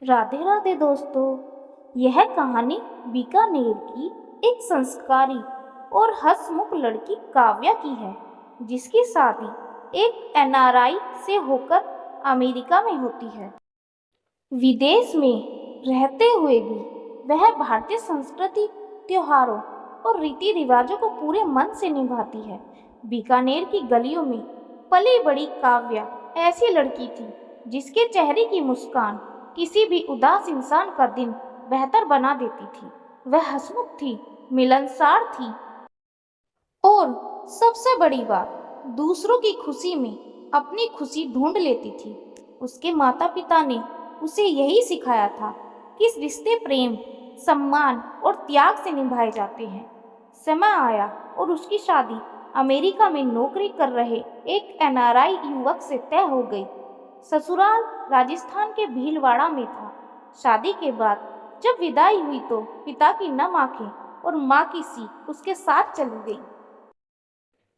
राधे राधे दोस्तों। यह कहानी बीकानेर की एक संस्कारी और हंसमुख लड़की काव्या की है, जिसकी शादी एक एनआरआई से होकर अमेरिका में होती है। विदेश में रहते हुए भी वह भारतीय संस्कृति, त्योहारों और रीति रिवाजों को पूरे मन से निभाती है। बीकानेर की गलियों में पली बड़ी काव्या ऐसी लड़की थी जिसके चेहरे की मुस्कान किसी भी उदास इंसान का दिन बेहतर बना देती थी। वह हंसमुख थी, मिलनसार थी और सबसे बड़ी बात, दूसरों की खुशी में अपनी खुशी ढूंढ लेती थी। उसके माता पिता ने उसे यही सिखाया था कि इस रिश्ते प्रेम, सम्मान और त्याग से निभाए जाते हैं। समय आया और उसकी शादी अमेरिका में नौकरी कर रहे एक एनआरआई युवक से तय हो गई। ससुराल राजस्थान के भीलवाड़ा में था। शादी के बाद जब विदाई हुई तो पिता की नम आंखें और माँ की सी उसके साथ चली गई।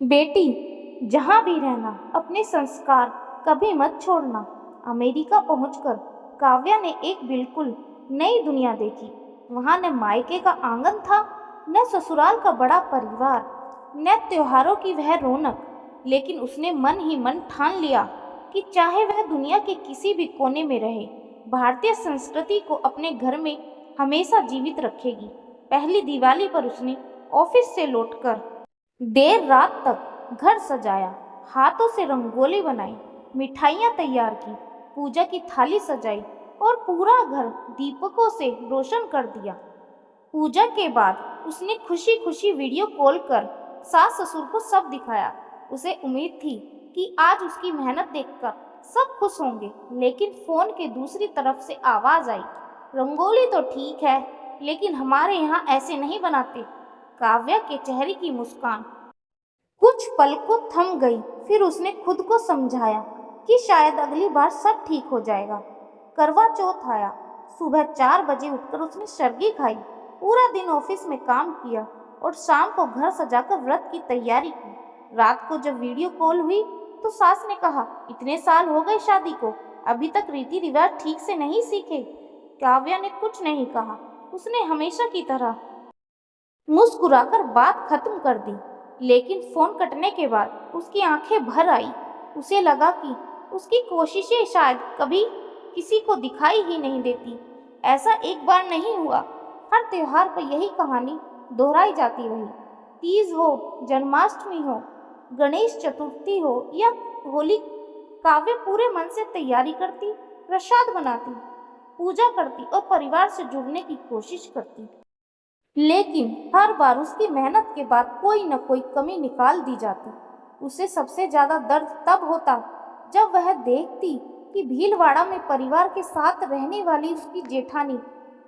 बेटी, जहाँ भी रहना अपने संस्कार कभी मत छोड़ना। अमेरिका पहुंचकर काव्या ने एक बिल्कुल नई दुनिया देखी। वहाँ न मायके का आंगन था, न ससुराल का बड़ा परिवार, न त्योहारों की वह रौनक, लेकिन उसने मन ही मन ठान लिया कि चाहे वह दुनिया के किसी भी कोने में रहे, भारतीय संस्कृति को अपने घर में हमेशा जीवित रखेगी। पहली दिवाली पर उसने ऑफिस से लौटकर देर रात तक घर सजाया, हाथों से रंगोली बनाई, मिठाइयाँ तैयार की, पूजा की थाली सजाई और पूरा घर दीपकों से रोशन कर दिया। पूजा के बाद उसने खुशी खुशी वीडियो कॉल कर सास ससुर को सब दिखाया। उसे उम्मीद थी कि आज उसकी मेहनत देखकर सब खुश होंगे, लेकिन फोन के दूसरी तरफ से आवाज आई, रंगोली तो ठीक है, लेकिन हमारे यहाँ ऐसे नहीं बनाते। काव्या के चेहरे की मुस्कान कुछ पल को थम गई, फिर उसने खुद को समझाया कि शायद अगली बार सब ठीक हो जाएगा। करवा चौथ आया। सुबह 4 बजे उठकर उसने सर्गी खाई, पूरा दिन ऑफिस में काम किया और शाम को घर सजाकर व्रत की तैयारी की। रात को जब वीडियो कॉल हुई तो सास ने कहा, इतने साल हो गए शादी को, अभी तक रीति रिवाज ठीक से नहीं सीखे। काव्या ने कुछ नहीं कहा। उसने हमेशा की तरह मुस्कुराकर बात खत्म कर दी, लेकिन फोन कटने के बाद उसकी आंखें भर आई। उसे लगा कि उसकी कोशिशें शायद कभी किसी को दिखाई ही नहीं देती। ऐसा एक बार नहीं हुआ, हर त्योहार पर यही कहानी दोहराई जाती रही। तीज हो, जन्माष्टमी हो, गणेश चतुर्थी हो या होली, काव्य पूरे मन से तैयारी करती, प्रसाद बनाती, पूजा करती और परिवार से जुड़ने की कोशिश करती। लेकिन हर बार उसकी मेहनत के बाद कोई न कोई कमी निकाल दी जाती। उसे सबसे ज्यादा दर्द तब होता जब वह देखती कि भीलवाड़ा में परिवार के साथ रहने वाली उसकी जेठानी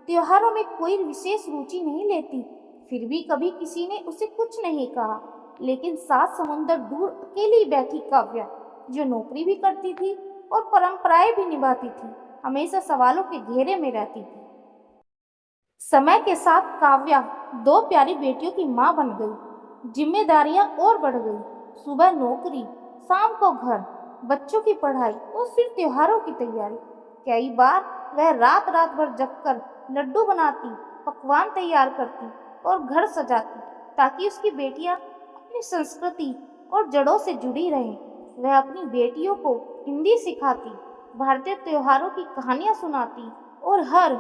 त्योहारों में कोई विशेष रुचि नहीं लेती। फिर भी कभी किसी ने उसे कुछ नहीं कहा। लेकिन 7 समुंदर दूर अकेली बैठी काव्या, जो नौकरी भी करती थी और परंपराएं भी निभाती थी, हमेशा सवालों के घेरे में रहती थी। समय के साथ काव्या 2 प्यारी बेटियों की माँ बन गई। जिम्मेदारियां और बढ़ गई। सुबह नौकरी, शाम को घर, बच्चों की पढ़ाई और फिर त्योहारों की तैयारी। कई बार वह रात रात भर जगकर लड्डू बनाती, पकवान तैयार करती और घर सजाती, ताकि उसकी बेटियां अपनी संस्कृति और जड़ों से जुड़ी रहें। वह अपनी बेटियों को हिंदी सिखाती, भारतीय त्योहारों की कहानियां सुनाती और हर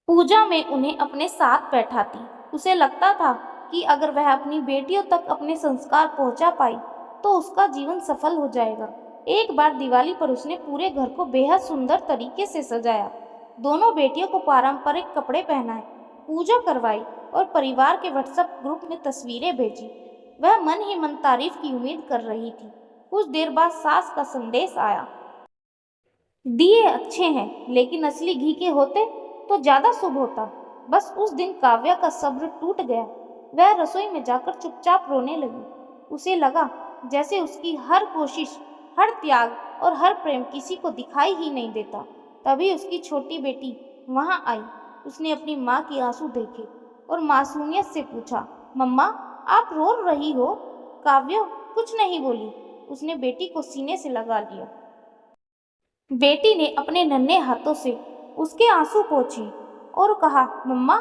पूजा में उन्हें अपने साथ बैठाती। उसे लगता था कि अगर वह अपनी बेटियों तक अपने संस्कार पहुंचा पाई तो उसका जीवन सफल हो जाएगा। एक बार दिवाली पर उसने पूरे घर को बेहद सुंदर तरीके से सजाया, दोनों बेटियों को पारंपरिक कपड़े पहनाए, पूजा करवाई और परिवार के व्हाट्सएप ग्रुप में तस्वीरें भेजी। वह मन ही मन तारीफ की उम्मीद कर रही थी। कुछ देर बाद सास का संदेश आया, दिए अच्छे हैं, लेकिन असली घी के होते तो ज्यादा शुभ होता। बस उस दिन काव्या का सब्र टूट गया। वह रसोई में जाकर चुपचाप रोने लगी। उसे लगा जैसे उसकी हर कोशिश, हर त्याग और हर प्रेम किसी को दिखाई ही नहीं देता। तभी उसकी छोटी बेटी वहां आई। उसने अपनी माँ के आंसू देखे और मासूमियत से पूछा, मम्मा आप रो रही हो? काव्या कुछ नहीं बोली। उसने बेटी को सीने से लगा लिया। बेटी ने अपने नन्हे हाथों से उसके आंसू पोंछे और कहा, मम्मा,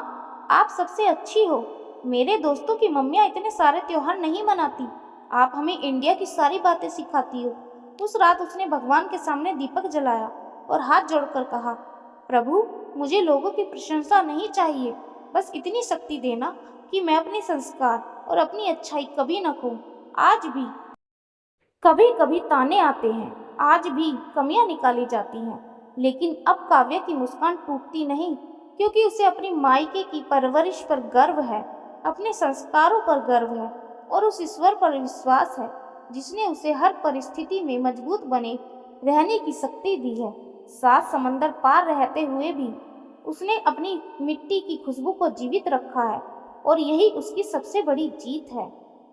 आप सबसे अच्छी हो। मेरे दोस्तों की मम्मियाँ इतने सारे त्योहार नहीं मनाती। आप हमें इंडिया की सारी बातें सिखाती हो। उस रात उसने भगवान के सामने दीपक जलाया और हाथ जोड़कर कहा, प्रभु, मुझे लोगों की प्रशंसा नहीं चाहिए, बस इतनी शक्ति देना कि मैं अपने संस्कार और अपनी अच्छाई कभी न खोऊं। आज भी कभी कभी ताने आते हैं, आज भी कमियां निकाली जाती हैं, लेकिन अब काव्य की मुस्कान टूटती नहीं, क्योंकि उसे अपनी मायके की परवरिश पर गर्व है, अपने संस्कारों पर गर्व है और उस ईश्वर पर विश्वास है जिसने उसे हर परिस्थिति में मजबूत बने रहने की शक्ति दी है। सात समंदर पार रहते हुए भी उसने अपनी मिट्टी की खुशबू को जीवित रखा है और यही उसकी सबसे बड़ी जीत है।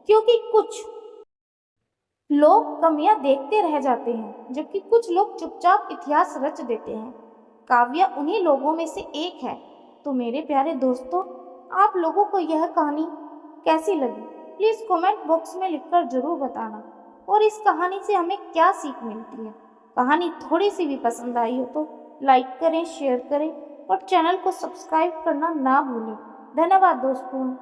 क्योंकि कुछ लोग कमियां देखते रह जाते हैं, जबकि कुछ लोग चुपचाप इतिहास रच देते हैं। काव्या उन्हीं लोगों में से एक है। तो मेरे प्यारे दोस्तों, आप लोगों को यह कहानी कैसी लगी? प्लीज़ कमेंट बॉक्स में लिखकर जरूर बताना। और इस कहानी से हमें क्या सीख मिलती है? कहानी थोड़ी सी भी पसंद आई हो तो लाइक करें, शेयर करें और चैनल को सब्सक्राइब करना ना भूलें। धन्यवाद दोस्तों।